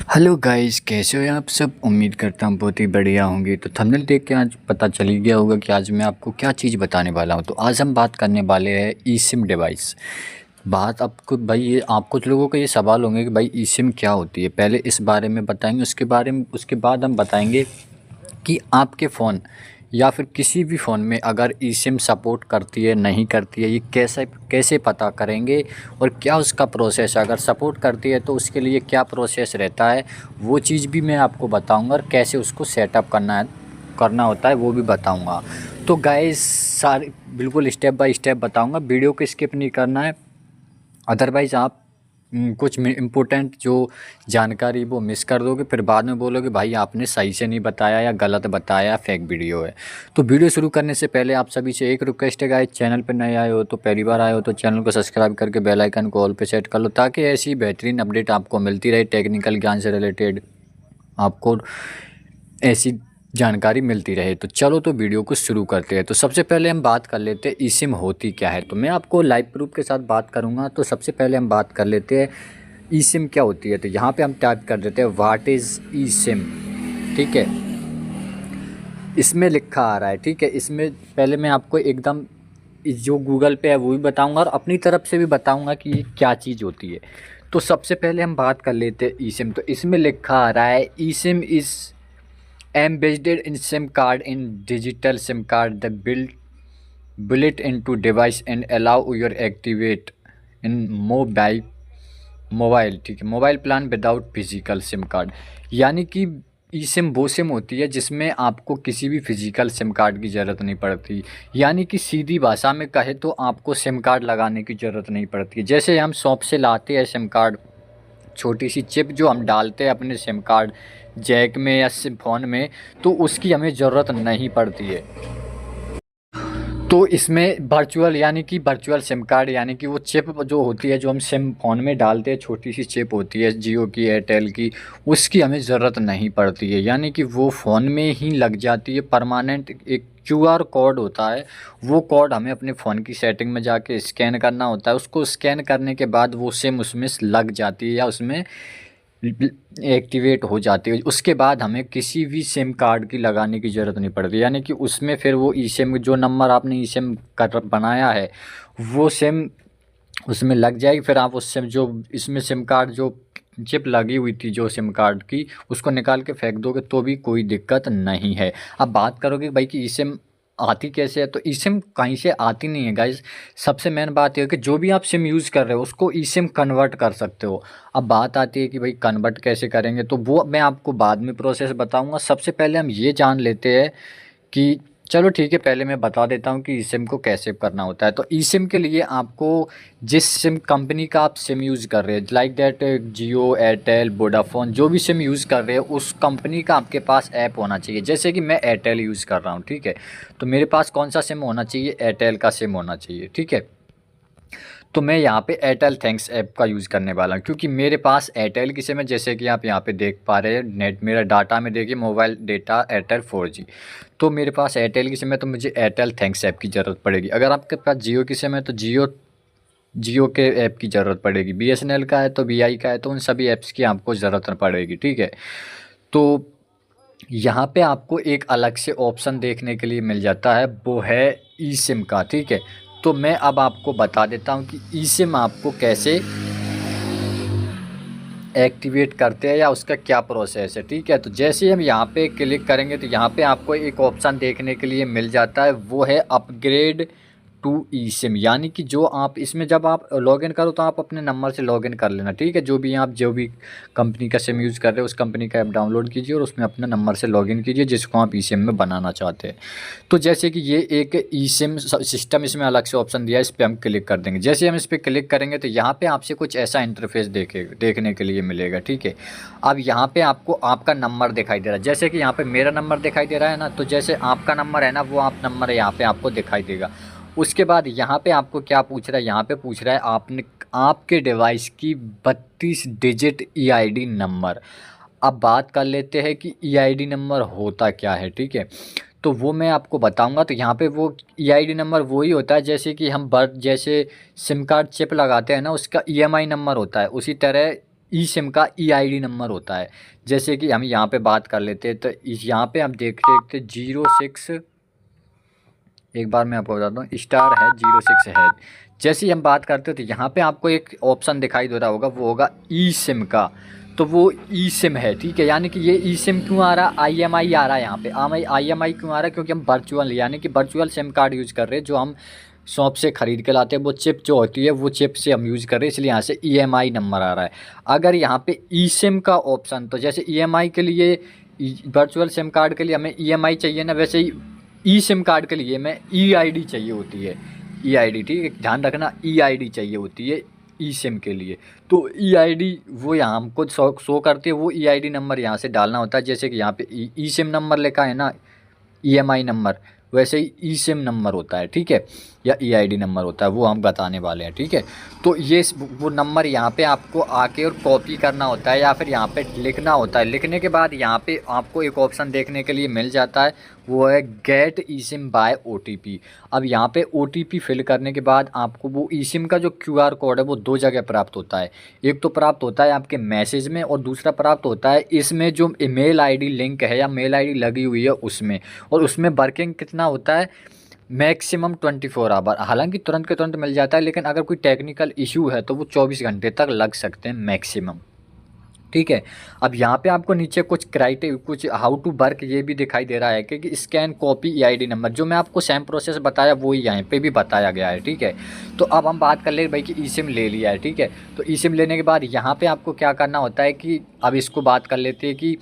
Hello guys, कैसे हो आप सब। उम्मीद करता हूँ बहुत ही बढ़िया होंगे। तो थंबनेल देख के आज पता चल ही गया होगा कि आज मैं आपको क्या चीज़ बताने वाला हूँ। तो आज हम बात करने वाले हैं ई सिम डिवाइस। बात आपको भाई, ये आप कुछ लोगों का ये सवाल होंगे कि भाई ई सिम क्या होती है। पहले इस बारे में बताएंगे, उसके बाद हम बताएंगे कि आपके फ़ोन या फिर किसी भी फ़ोन में अगर ई सिम सपोर्ट करती है नहीं करती है, ये कैसे कैसे पता करेंगे और क्या उसका प्रोसेस है। अगर सपोर्ट करती है तो उसके लिए क्या प्रोसेस रहता है, वो चीज़ भी मैं आपको बताऊंगा और कैसे उसको सेटअप करना होता है वो भी बताऊंगा। तो गाइस, सारे बिल्कुल स्टेप बाय स्टेप बताऊंगा, वीडियो को स्किप नहीं करना है। अदरवाइज़ आप कुछ इम्पोर्टेंट जो जानकारी वो मिस कर दोगे, फिर बाद में बोलोगे भाई आपने सही से नहीं बताया या गलत बताया, फेक वीडियो है। तो वीडियो शुरू करने से पहले आप सभी से एक रिक्वेस्ट है गाइस, चैनल पर नए आए हो तो पहली बार आए हो तो चैनल को सब्सक्राइब करके बेल आइकन को ऑल पे सेट कर लो, ताकि ऐसी बेहतरीन अपडेट आपको मिलती रहे। टेक्निकल ज्ञान से रिलेटेड आपको ऐसी जानकारी मिलती रहे। तो चलो, तो वीडियो को शुरू करते हैं। तो सबसे पहले हम बात कर लेते हैं ई सिम होती क्या है। तो मैं आपको लाइव प्रूफ के साथ बात करूंगा। तो सबसे पहले हम बात कर लेते हैं ई सिम क्या होती है। तो यहाँ पे हम टाइप कर देते हैं व्हाट इज़ ई सिम। ठीक है, इसमें लिखा आ रहा है। ठीक है, इसमें पहले मैं आपको एकदम जो गूगल पे है वो भी बताऊंगा और अपनी तरफ से भी बताऊंगा कि ये क्या चीज़ होती है। तो सबसे पहले हम बात कर लेते हैं ई सिम। तो इसमें लिखा आ रहा है e SIM is embedded in SIM card in digital SIM card the built into device and allow your activate in mobile. ठीक है, mobile plan without physical SIM card. यानी कि ई सिम वो सिम होती है जिसमें आपको किसी भी फिजिकल सिम कार्ड की ज़रूरत नहीं पड़ती। यानी कि सीधी भाषा में कहे तो आपको सिम कार्ड लगाने की ज़रूरत नहीं पड़ती। जैसे हम शॉप से लाते हैं सिम कार्ड, छोटी सी चिप जो हम डालते हैं अपने सिम कार्ड जैक में या सिम फ़ोन में, तो उसकी हमें ज़रूरत नहीं पड़ती है। तो इसमें वर्चुअल यानी कि वर्चुअल सिम कार्ड यानी कि वो चिप जो होती है जो हम सिम फ़ोन में डालते हैं, छोटी सी चिप होती है जियो की, एयरटेल की, उसकी हमें ज़रूरत नहीं पड़ती है। यानी कि वो फ़ोन में ही लग जाती है परमानेंट। एक क्यूआर कोड होता है, वो कोड हमें अपने फ़ोन की सेटिंग में जाके स्कैन करना होता है। उसको स्कैन करने के बाद वो सिम उसमें लग जाती है या उसमें एक्टिवेट हो जाती है। उसके बाद हमें किसी भी सिम कार्ड की लगाने की ज़रूरत नहीं पड़ती। यानी कि उसमें फिर वो ई सिम जो नंबर आपने ई सिम का बनाया है वो सिम उसमें लग जाएगी। फिर आप उस सिम जो इसमें सिम कार्ड जो चिप लगी हुई थी जो सिम कार्ड की, उसको निकाल के फेंक दोगे तो भी कोई दिक्कत नहीं है। अब बात करोगे भाई कि ई सिम आती कैसे है, तो ई सिम कहीं से आती नहीं है गाइस। सबसे मेन बात यह है कि जो भी आप सिम यूज़ कर रहे हो उसको ई सिम कन्वर्ट कर सकते हो। अब बात आती है कि भाई कन्वर्ट कैसे करेंगे, तो वो मैं आपको बाद में प्रोसेस बताऊंगा। सबसे पहले हम ये जान लेते हैं कि चलो ठीक है, पहले मैं बता देता हूँ कि ई सिम को कैसे करना होता है। तो ई सिम के लिए आपको जिस सिम कंपनी का आप सिम यूज़ कर रहे हैं, like that Jio, Airtel, Vodafone, जो भी सिम यूज़ कर रहे हैं उस कंपनी का आपके पास ऐप होना चाहिए। जैसे कि मैं एयरटेल यूज़ कर रहा हूँ, ठीक है, तो मेरे पास कौन सा सिम होना चाहिए, एयरटेल का सिम होना चाहिए। ठीक है, तो मैं यहाँ पे एयरटेल थैंक्स ऐप का यूज़ करने वाला हूँ क्योंकि मेरे पास एयरटेल की सिम है। जैसे कि आप यहाँ पे देख पा रहे हैं, नेट मेरा डाटा में देखिए, मोबाइल डेटा एयरटेल 4G। तो मेरे पास एयरटेल की सिम है तो मुझे एयरटेल थैंक्स ऐप की ज़रूरत पड़ेगी। अगर आपके पास जियो की सिम है तो जियो जियो के ऐप की ज़रूरत पड़ेगी। BSNL का है तो BI का है, तो उन सभी ऐप्स की आपको ज़रूरत पड़ेगी। ठीक है, तो यहाँ पे आपको एक अलग से ऑप्शन देखने के लिए मिल जाता है, वो है ई सिम का। ठीक है, तो मैं अब आपको बता देता हूँ कि ई सिम आपको कैसे एक्टिवेट करते हैं या उसका क्या प्रोसेस है। ठीक है, तो जैसे ही हम यहाँ पे क्लिक करेंगे तो यहाँ पे आपको एक ऑप्शन देखने के लिए मिल जाता है, वो है अपग्रेड टू ई सिम। यानी कि जो आप इसमें जब आप लॉगिन करो तो आप अपने नंबर से लॉगिन कर लेना। ठीक है, जो भी कंपनी का सिम यूज़ कर रहे हो उस कंपनी का ऐप डाउनलोड कीजिए और उसमें अपने नंबर से लॉगिन कीजिए जिसको आप ई सिम में बनाना चाहते हैं। तो जैसे कि ये एक ई सिम सिस्टम, इसमें अलग से ऑप्शन दिया है, इस पर हम क्लिक कर देंगे। जैसे हम इस पर क्लिक करेंगे तो यहाँ पे आपसे कुछ ऐसा इंटरफेस देखने के लिए मिलेगा। ठीक है, अब यहाँ पे आपको आपका नंबर दिखाई दे रहा है। जैसे कि यहाँ पे मेरा नंबर दिखाई दे रहा है ना, तो जैसे आपका नंबर है ना, वो आप नंबर यहाँ पे आपको दिखाई देगा। उसके बाद यहाँ पे आपको क्या पूछ रहा है, यहाँ पे पूछ रहा है आपने आपके डिवाइस की 32 डिजिट EID नंबर। अब बात कर लेते हैं कि EID नंबर होता क्या है। ठीक है, तो वो मैं आपको बताऊंगा। तो यहाँ पे वो EID नंबर वही होता है जैसे कि हम जैसे सिम कार्ड चिप लगाते हैं ना, उसका EMI नंबर होता है, उसी तरह ई सिम का EID नंबर होता है। जैसे कि हम यहाँ पे बात कर लेते हैं, तो यहाँ पे हम देख लेते 06, एक बार मैं आपको बताता हूँ, स्टार है 06 है। जैसे ही हम बात करते हैं तो यहाँ पे आपको एक ऑप्शन दिखाई दे रहा होगा, वो होगा ई सिम का। तो वो ई सिम है, ठीक है। यानी कि ये ई सिम क्यों आ रहा, IMI आ रहा है यहाँ पे। IMI क्यों आ रहा है, क्योंकि हम वर्चुअल यानी कि वर्चुअल सिम कार्ड यूज़ कर रहे हैं, जो हम शॉप से ख़रीद के लाते हैं। वो चिप जो होती है वो चिप से हम यूज़ कर रहे हैं, इसलिए यहाँ से EMI नंबर आ रहा है। अगर यहाँ पे ई सिम का ऑप्शन, तो जैसे EMI के लिए, वर्चुअल सिम कार्ड के लिए हमें EMI चाहिए ना, वैसे ही ई सिम कार्ड के लिए में EID चाहिए होती है। EID, ठीक है, ध्यान रखना, EID चाहिए होती है ई सिम के लिए। तो EID वो यहाँ हमको शो करती है, वो EID नंबर यहाँ से डालना होता है। जैसे कि यहाँ पे ई सिम नंबर लिखा है ना, EMI नंबर, वैसे ही ई सिम नंबर होता है, ठीक है, या EID नंबर होता है, वो हम बताने वाले हैं, ठीक है। तो ये वो नंबर यहाँ पे आपको आके और कॉपी करना होता है, या फिर यहाँ पे लिखना होता है। लिखने के बाद यहाँ पे आपको एक ऑप्शन देखने के लिए मिल जाता है, वो है गेट ई सिम बाय OTP। अब यहाँ पे OTP फिल करने के बाद आपको वो ई सिम का जो QR कोड है वो 2 जगह प्राप्त होता है। एक तो प्राप्त होता है आपके मैसेज में, और दूसरा प्राप्त होता है इसमें जो ईमेल ID लिंक है या मेल ID लगी हुई है उसमें। और उसमें वर्किंग कितना होता है, मैक्सिमम 24 आवर। हालांकि तुरंत के तुरंत मिल जाता है, लेकिन अगर कोई टेक्निकल इशू है तो वो 24 घंटे तक लग सकते हैं मैक्सिमम, ठीक है। अब यहाँ पे आपको नीचे कुछ कुछ हाउ टू वर्क ये भी दिखाई दे रहा है कि स्कैन कॉपी EID नंबर, जो मैं आपको सेम प्रोसेस बताया वो ही यहाँ पे भी बताया गया है, ठीक है। तो अब हम बात कर ले भाई कि ई सिम ले लिया है, ठीक है। तो ई सिम लेने के बाद यहाँ पे आपको क्या करना होता है कि अब इसको बात कर लेते हैं कि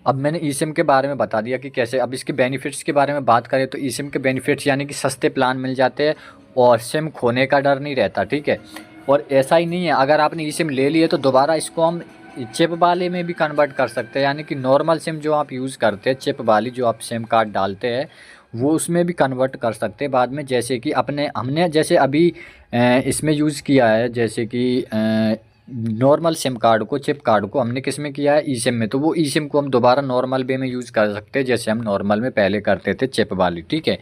अब मैंने ई सिम के बारे में बता दिया कि कैसे। अब इसके बेनिफिट्स के बारे में बात करें तो ई सिम के बेनिफिट्स यानी कि सस्ते प्लान मिल जाते हैं और सिम खोने का डर नहीं रहता, ठीक है। और ऐसा ही नहीं है, अगर आपने ई सिम ले ली है तो दोबारा इसको हम चिप वाले में भी कन्वर्ट कर सकते हैं। यानी कि नॉर्मल सिम जो आप यूज़ करते हैं, चिप वाली जो आप सिम कार्ड डालते हैं, वो उसमें भी कन्वर्ट कर सकते हैं बाद में। जैसे कि हमने जैसे अभी इसमें यूज़ किया है, जैसे कि नॉर्मल सिम कार्ड को, चिप कार्ड को हमने किस में किया है, ई सिम में। तो वो ई सिम को हम दोबारा नॉर्मल वे में यूज़ कर सकते हैं, जैसे हम नॉर्मल में पहले करते थे चिप वाली, ठीक है।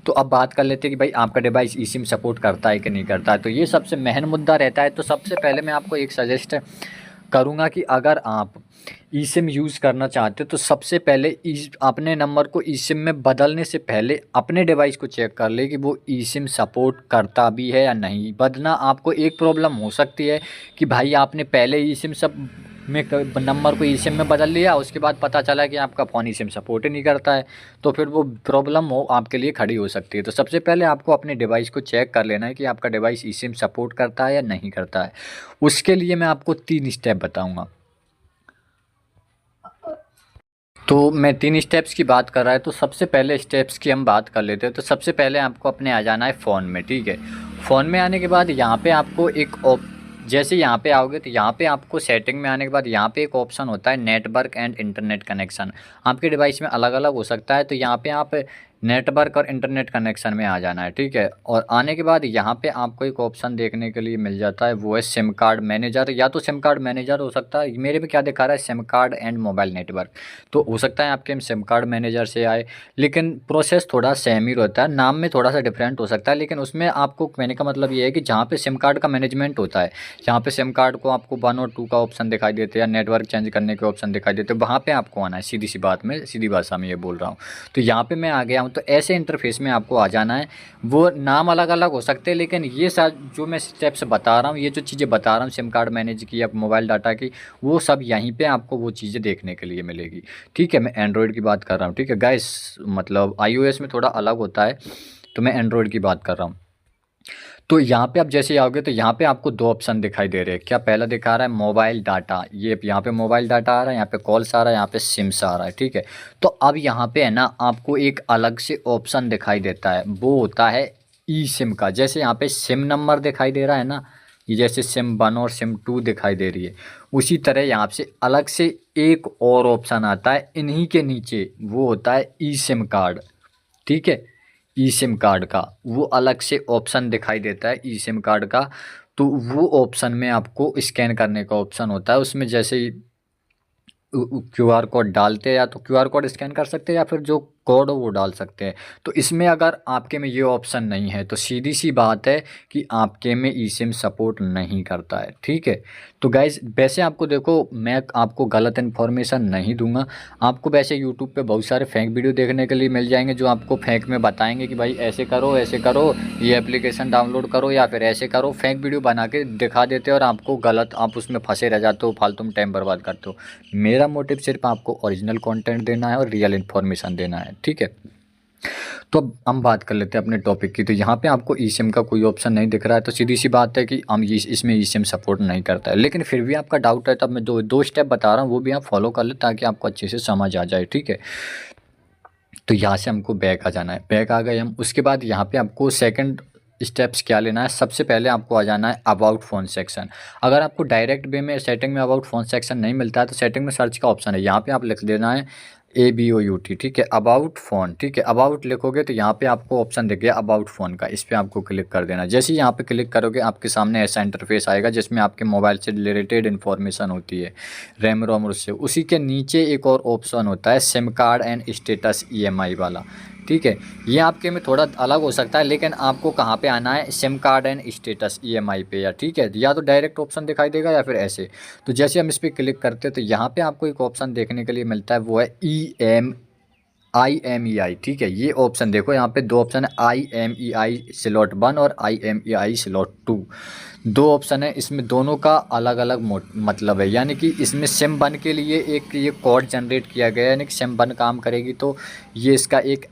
तो अब बात कर लेते हैं कि भाई आपका डिवाइस ई सिम सपोर्ट करता है कि नहीं करता है। तो ये सबसे मेन मुद्दा रहता है। तो सबसे पहले मैं आपको एक सजेस्ट करूँगा कि अगर आप ई सिम यूज़ करना चाहते हो तो सबसे पहले अपने नंबर को ई सिम में बदलने से पहले अपने डिवाइस को चेक कर ले कि वो ई सिम सपोर्ट करता भी है या नहीं। वरना आपको एक प्रॉब्लम हो सकती है कि भाई आपने पहले ई सिम सब में नंबर को ई सिम में बदल लिया, उसके बाद पता चला कि आपका फ़ोन ई सिम सपोर्ट ही नहीं करता है, तो फिर वो प्रॉब्लम हो आपके लिए खड़ी हो सकती है। तो सबसे पहले आपको अपने डिवाइस को चेक कर लेना है कि आपका डिवाइस ई सिम सपोर्ट करता है या नहीं करता है। उसके लिए मैं आपको 3 स्टेप बताऊँगा। तो मैं 3 स्टेप्स की बात कर रहा है, तो सबसे पहले स्टेप्स की हम बात कर लेते हैं। तो सबसे पहले आपको अपने आ जाना है फ़ोन में, ठीक है। फ़ोन में आने के बाद यहाँ पे आपको जैसे यहाँ पे आओगे तो यहाँ पे आपको सेटिंग में आने के बाद यहाँ पे एक ऑप्शन होता है नेटवर्क एंड इंटरनेट कनेक्शन। आपके डिवाइस में अलग अलग हो सकता है, तो यहाँ पे आप नेटवर्क और इंटरनेट कनेक्शन में आ जाना है, ठीक है। और आने के बाद यहाँ पे आपको एक ऑप्शन देखने के लिए मिल जाता है, वो है सिम कार्ड मैनेजर। या तो सिम कार्ड मैनेजर हो सकता है, मेरे में क्या दिखा रहा है SIM card and mobile network, तो हो सकता है आपके सिम कार्ड मैनेजर से आए। लेकिन प्रोसेस थोड़ा सेम ही रहता है, नाम में थोड़ा सा डिफरेंट हो सकता है, लेकिन उसमें आपको कहने का मतलब ये है कि जहाँ पे सिम कार्ड का मैनेजमेंट होता है, यहाँ पे सिम कार्ड को आपको 1 और 2 का ऑप्शन दिखाई देते हैं या नेटवर्क चेंज करने के ऑप्शन दिखाई देते हैं, वहाँ पे आपको आना है। सीधी सी बात में, सीधी भाषा में ये बोल रहा हूँ। तो यहाँ पे मैं आ गया हूँ, तो ऐसे इंटरफेस में आपको आ जाना है। वो नाम अलग अलग हो सकते हैं, लेकिन ये जो मैं स्टेप्स बता रहा हूँ, ये जो चीज़ें बता रहा हूँ सिम कार्ड मैनेज की या मोबाइल डाटा की, वो सब यहीं पे आपको वो चीज़ें देखने के लिए मिलेगी, ठीक है। मैं एंड्रॉयड की बात कर रहा हूँ, ठीक है गाइस, मतलब iOS में थोड़ा अलग होता है, तो मैं एंड्रॉयड की बात कर रहा हूँ। तो यहाँ पे आप जैसे आओगे तो यहाँ पे आपको 2 ऑप्शन दिखाई दे रहे हैं। क्या पहला दिखा रहा है मोबाइल डाटा, ये यहाँ पे मोबाइल डाटा आ रहा है, यहाँ पे कॉल्स आ रहा है, यहाँ पे सिम्स आ रहा है, ठीक है। तो अब यहाँ पे है ना आपको एक अलग से ऑप्शन दिखाई देता है, वो होता है ई सिम का। जैसे यहाँ पे सिम नंबर दिखाई दे रहा है ना, ये जैसे सिम 1 और सिम 2 दिखाई दे रही है, उसी तरह यहाँ से अलग से एक और ऑप्शन आता है इन्हीं के नीचे, वो होता है ई सिम कार्ड, ठीक है। ई सिम कार्ड का वो अलग से ऑप्शन दिखाई देता है ई सिम कार्ड का। तो वो ऑप्शन में आपको स्कैन करने का ऑप्शन होता है, उसमें जैसे ही QR कोड डालते हैं, या तो QR कोड स्कैन कर सकते हैं, या फिर जो कोड वो डाल सकते हैं। तो इसमें अगर आपके में ये ऑप्शन नहीं है तो सीधी सी बात है कि आपके में ई सिम सपोर्ट नहीं करता है, ठीक है। तो गाइज़ वैसे आपको देखो, मैं आपको गलत इन्फॉर्मेशन नहीं दूंगा। आपको वैसे यूट्यूब पे बहुत सारे फेक वीडियो देखने के लिए मिल जाएंगे जो आपको फेक में बताएंगे कि भाई ऐसे करो, ये एप्लीकेशन डाउनलोड करो या फिर ऐसे करो। फेक वीडियो बना के दिखा देते हो और आपको गलत, आप उसमें फंसे रह जाते हो, फालतू में टाइम बर्बाद करते हो। मेरा मोटिव सिर्फ आपको ओरिजिनल कंटेंट देना है और रियल इन्फॉर्मेशन देना है, ठीक है। तो अब हम बात कर लेते हैं अपने टॉपिक की। तो यहाँ पे आपको ई सिम का कोई ऑप्शन नहीं दिख रहा है, तो सीधी सी बात है कि हम इसमें ई सिम सपोर्ट नहीं करता है। लेकिन फिर भी आपका डाउट है, तब मैं दो स्टेप बता रहा हूँ, वो भी आप फॉलो कर ले ताकि आपको अच्छे से समझ आ जाए, ठीक है। तो यहाँ से हमको बैक आ जाना है, बैक आ गए हम। उसके बाद यहाँ पे आपको सेकंड स्टेप्स क्या लेना है, सबसे पहले आपको आ जाना है अबाउट फ़ोन सेक्शन। अगर आपको डायरेक्ट वे में सेटिंग में अबाउट फ़ोन सेक्शन नहीं मिलता है तो सेटिंग में सर्च का ऑप्शन है, यहाँ पे आप लिख देना है ABOUT, ठीक है, अबाउट फ़ोन, ठीक है। अबाउट लिखोगे तो यहाँ पे आपको ऑप्शन दिख गया अबाउट फ़ोन का, इस पर आपको क्लिक कर देना। जैसे ही यहाँ पे क्लिक करोगे आपके सामने ऐसा इंटरफेस आएगा जिसमें आपके मोबाइल से रिलेटेड इन्फॉर्मेशन होती है, रैम रोम उससे। उसी के नीचे एक और ऑप्शन होता है SIM card and status EMI वाला, ठीक है। ये आपके में थोड़ा अलग हो सकता है, लेकिन आपको कहाँ पे आना है, SIM card and status EMI पे, या ठीक है, या तो डायरेक्ट ऑप्शन दिखाई देगा या फिर ऐसे। तो जैसे हम इस पर क्लिक करते हैं तो यहाँ पे आपको एक ऑप्शन देखने के लिए मिलता है, वो है IMEI, ठीक है। ये ऑप्शन देखो, यहाँ पे दो ऑप्शन है, IMEI स्लॉट 1 और IMEI स्लॉट 2, दो ऑप्शन है। इसमें दोनों का अलग अलग मतलब है, यानी कि इसमें सिम 1 के लिए एक ये कोड जनरेट किया गया है, यानी कि सिम 1 काम करेगी तो ये इसका एक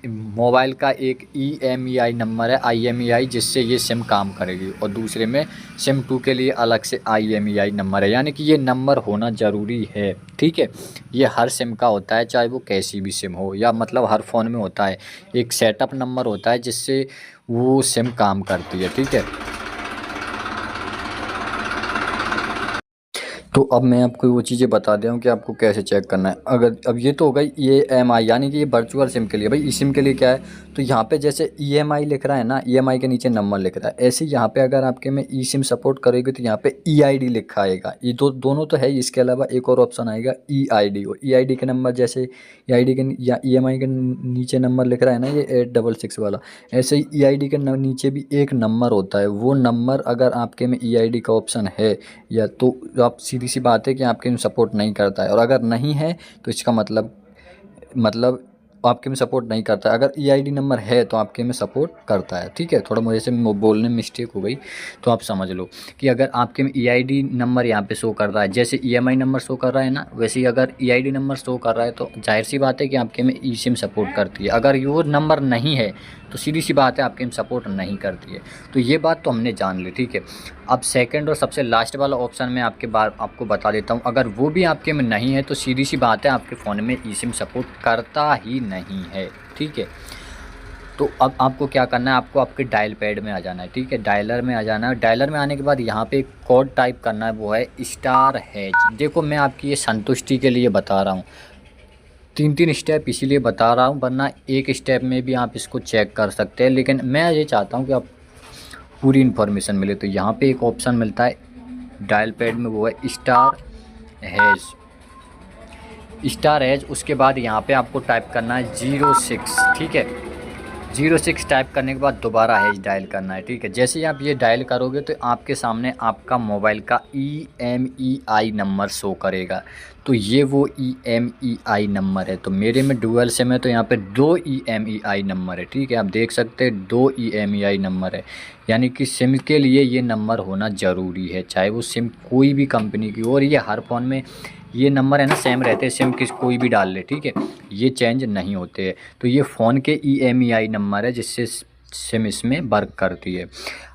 मोबाइल का एक EMEI नंबर है IMEI, जिससे ये सिम काम करेगी, और दूसरे में सिम 2 के लिए अलग से IMEI नंबर है, यानी कि ये नंबर होना ज़रूरी है, ठीक है। ये हर सिम का होता है, चाहे वो कैसी भी सिम हो, या मतलब हर फ़ोन में होता है एक सेटअप नंबर होता है जिससे वो सिम काम करती है, ठीक है। तो अब मैं आपको वो चीज़ें बता दिया हूँ कि आपको कैसे चेक करना है। अगर अब ये तो हो गई EMI, यानी कि ये वर्चुअल सिम के लिए। भाई ई सिम के लिए क्या है, तो यहाँ पे जैसे EMI लिख रहा है ना, EMI के नीचे नंबर लिख रहा है, ऐसे यहाँ पे अगर आपके में ई सिम सपोर्ट करेगी तो यहाँ पे EID लिखा आएगा। ये दोनों तो है ही, इसके अलावा एक और ऑप्शन आएगा EID, और EID के नंबर जैसे EID के या EMI के नीचे नंबर लिख रहा है ना, ये 866 वाला, ऐसे ही EID के नीचे भी एक नंबर होता है। वो नंबर अगर आपके में EID का ऑप्शन है या तो आप सीधी सी बात है कि आपके में सपोर्ट नहीं करता है, और अगर नहीं है तो इसका मतलब आपके में सपोर्ट नहीं करता है। अगर EID नंबर है तो आपके में सपोर्ट करता है, ठीक है। थोड़ा मुझे से बोलने में मिस्टेक हो गई, तो आप समझ लो कि अगर आपके में EID नंबर यहाँ पे शो कर रहा है, जैसे EMI नंबर शो कर रहा है ना, वैसे ही अगर EID नंबर शो कर रहा है तो जाहिर सी बात है कि आपके में ई सिम सपोर्ट करती है। अगर ये नंबर नहीं है तो सीधी सी बात है आपके में सपोर्ट नहीं करती है। तो ये बात तो हमने जान ली, ठीक है। अब सेकंड और सबसे लास्ट वाला ऑप्शन मैं आपको बता देता हूँ। अगर वो भी आपके में नहीं है तो सीधी सी बात है आपके फ़ोन में ई सिम सपोर्ट करता ही नहीं है, ठीक है। तो अब आपको क्या करना है, आपको आपके डायल पैड में आ जाना है, ठीक है, डायलर में आ जाना है। डायलर में आने के बाद यहाँ पे एक कोड टाइप करना है, वो है *#। देखो मैं आपकी ये संतुष्टि के लिए बता रहा हूँ, 3 स्टेप इसीलिए बता रहा हूँ, वरना एक स्टेप में भी आप इसको चेक कर सकते हैं, लेकिन मैं ये चाहता हूँ कि आप पूरी इन्फॉर्मेशन मिले। तो यहाँ पे एक ऑप्शन मिलता है डायल पैड में, वो है *#। उसके बाद यहाँ पे आपको टाइप करना है 06, ठीक है। 06 टाइप करने के बाद दोबारा हैश डायल करना है, ठीक है। जैसे ही आप ये डायल करोगे तो आपके सामने आपका मोबाइल का EMEI नंबर शो करेगा। तो ये वो EMEI नंबर है। तो मेरे में डुअल सिम है तो यहाँ पे 2 EMEI नंबर है, ठीक है। आप देख सकते हैं 2 EMEI नंबर है, यानी कि सिम के लिए ये नंबर होना ज़रूरी है, चाहे वो सिम कोई भी कंपनी की हो। और ये हर फ़ोन में ये नंबर है ना सेम रहते हैं, सिम कोई भी डाल ले, ठीक है, ये चेंज नहीं होते हैं। तो ये फ़ोन के EMEI नंबर है जिससे सिम इसमें वर्क करती है।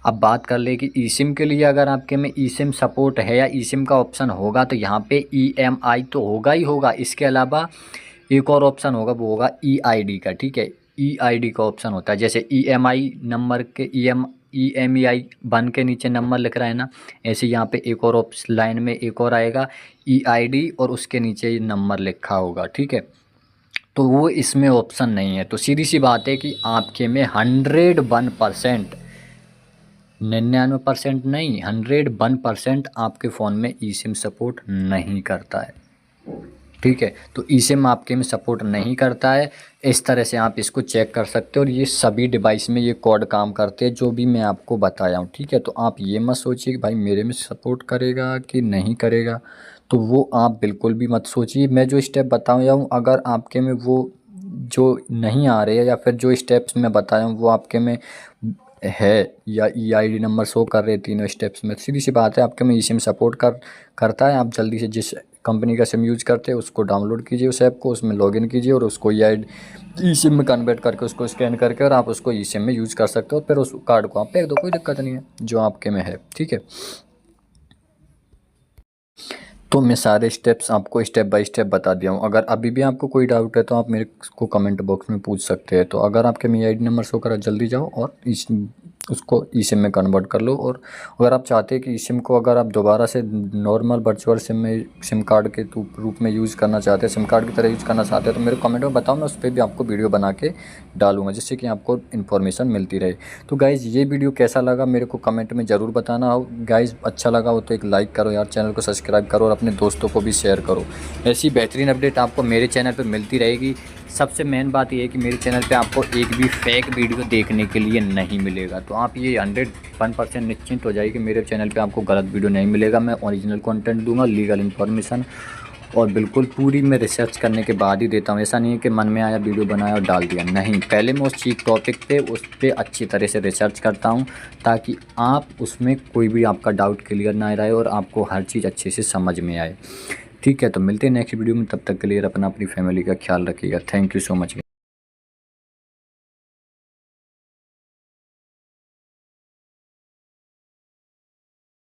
अब बात कर ले कि ई सिम के लिए अगर आपके में ई सिम सपोर्ट है या ई सिम का ऑप्शन होगा तो यहाँ पे EMI तो होगा ही होगा, इसके अलावा एक और ऑप्शन होगा, वो होगा EID का, ठीक है। EID का ऑप्शन होता है, जैसे EMI नंबर के EMEI 1 के नीचे नंबर लिख रहा है ना, ऐसे यहाँ पे एक और लाइन में एक और आएगा EID और उसके नीचे ये नंबर लिखा होगा, ठीक है। तो वो इसमें ऑप्शन नहीं है। तो सीधी सी बात है कि आपके में 101%, 99% नहीं, 101% आपके फ़ोन में ई सिम सपोर्ट नहीं करता है। ठीक है। तो eSIM आपके में सपोर्ट नहीं करता है। इस तरह से आप इसको चेक कर सकते हो और ये सभी डिवाइस में ये कोड काम करते हैं जो भी मैं आपको बताया हूँ। ठीक है, तो आप ये मत सोचिए कि भाई मेरे में सपोर्ट करेगा कि नहीं करेगा, तो वो आप बिल्कुल भी मत सोचिए। मैं जो स्टेप बताया हूँ, अगर आपके में वो जो नहीं आ रहे हैं या फिर जो स्टेप्स मैं बताया हूँ वो आपके में है या EID नंबर शो कर रहे हैं तीनों स्टेप्स में, सीधी सी बात है आपके में eSIM सपोर्ट करता है। आप जल्दी से जिस कंपनी का सिम यूज करते हैं उसको डाउनलोड कीजिए, उस ऐप को, उसमें लॉगिन कीजिए और उसको eSIM में कन्वर्ट करके उसको स्कैन करके और आप उसको eSIM में यूज़ कर सकते हो। फिर उस कार्ड को आप फेंक दो, कोई दिक्कत नहीं है जो आपके में है। ठीक है, तो मैं सारे स्टेप्स आपको स्टेप बाय स्टेप बता दिया हूँ। अगर अभी भी आपको कोई डाउट है तो आप मेरे को कमेंट बॉक्स में पूछ सकते हैं। तो अगर आपके में EID नंबर शो करा, जल्दी जाओ और उसको eSIM में कन्वर्ट कर लो। और अगर आप चाहते हैं कि eSIM को अगर आप दोबारा से नॉर्मल वर्चुअल सिम में सिम कार्ड के रूप में यूज़ करना चाहते हैं, सिम कार्ड की तरह यूज़ करना चाहते हैं, तो मेरे कमेंट में बताओ, मैं उस पर भी आपको वीडियो बना के डालूंगा जिससे कि आपको इन्फॉर्मेशन मिलती रहे। तो गाइज़ ये वीडियो कैसा लगा मेरे को कमेंट में ज़रूर बताना हो। गाइज़ अच्छा लगा हो तो एक लाइक करो यार, चैनल को सब्सक्राइब करो और अपने दोस्तों को भी शेयर करो। ऐसी बेहतरीन अपडेट आपको मेरे चैनल पर मिलती रहेगी। सबसे मेन बात ये है कि मेरे चैनल पे आपको एक भी फेक वीडियो देखने के लिए नहीं मिलेगा। तो आप ये 101% निश्चिंत हो जाइए कि मेरे चैनल पे आपको गलत वीडियो नहीं मिलेगा। मैं ओरिजिनल कंटेंट दूंगा, लीगल इन्फॉर्मेशन, और बिल्कुल पूरी मैं रिसर्च करने के बाद ही देता हूँ। ऐसा नहीं है कि मन में आया वीडियो बनाया और डाल दिया, नहीं, पहले मैं उस चीज़ टॉपिक पे उस पर अच्छी तरह से रिसर्च करता हूँ ताकि आप उसमें कोई भी आपका डाउट क्लियर ना रहे और आपको हर चीज़ अच्छे से समझ में आए। ठीक है, तो मिलते हैं नेक्स्ट वीडियो में, तब तक के लिए अपनी फैमिली का ख्याल रखिएगा। Thank you so much.